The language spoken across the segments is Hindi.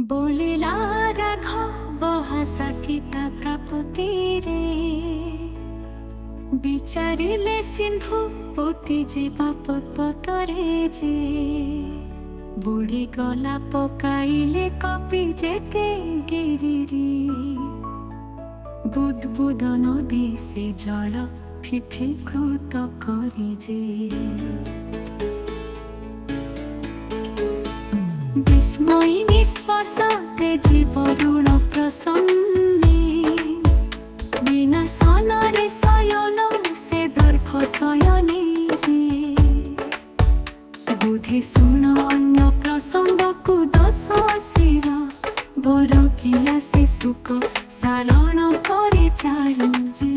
बोलिला राख बहासा सीता कापतीरे विचारिले सिंधु पोती जे बाप पतरे जे बुढ़ी गला पकाइले कपि जेते गिरिरी बुद बुद नदी से जल फिफीकृत करी जे विस्मयी निश्वास जीव ऋण प्रसन्ने बिना सनरे शयन से दर्भ शयने जे बुधे सुन अन्य प्रसंग को दश शिर बर किला से सुख सारण करे चारु जे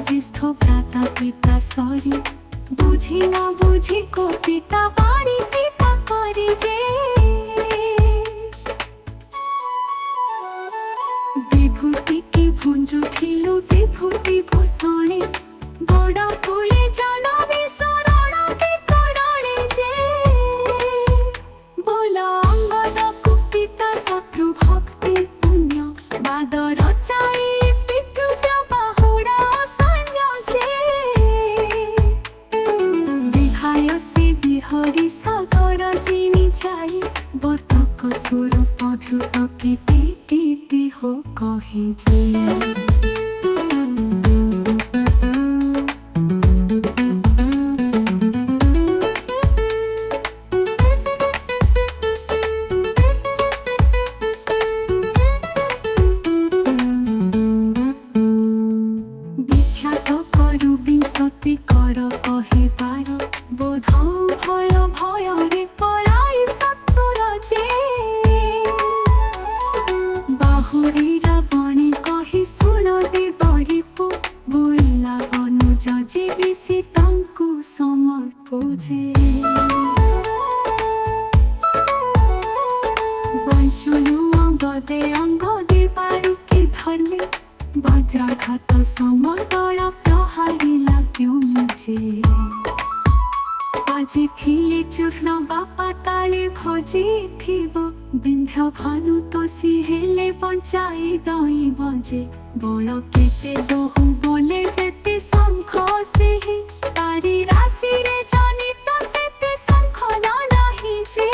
ज्येष्ठ भ्राता पिता सरी बुझी न बुझी को पिता बाड़ी पिता करी जे विभूति की भुंजु थिलु विभूति भूषणे बड़ा कुले जन विसरण के करणे जे बोला अंगद कुपिता शत्रु भक्ति पुण्य बादर चाई हरि सागर जिनी जाई बर्तक स्वरूप ध्रुत कीर्ति हो कही जे विख्यात करु विंशति कर कहे बार बोध भय भय रे पराई सत्तर जे बाहुरी रावणी कही सुन दे बरिपु बोइला अनुज जीवी सीतांकु समर्पु जे बंचुलु अंगदे अंग देबारु कि धर्मे वज्राघात समदल प्रहारी लाग्यो मुझे আজি थिली चूर्ण बापा ताले भजी थिब बिंध्य भानु तोसी हेले बंचाई दई बजे बल केते बहु बोले जेते शंख सेहि तारी राशि रे जनित तेते शंख नाही जे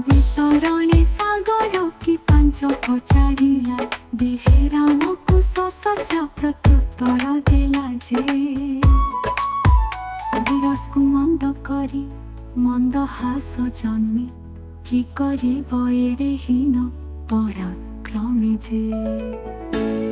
वितरणे सागर की पांच पचारिला बिहेराम कुश सचा प्रत्युत्तर देला जे विरस को मंद करी मंद हास जन्मे कि करी बड़े हीन पराक्रमे जे।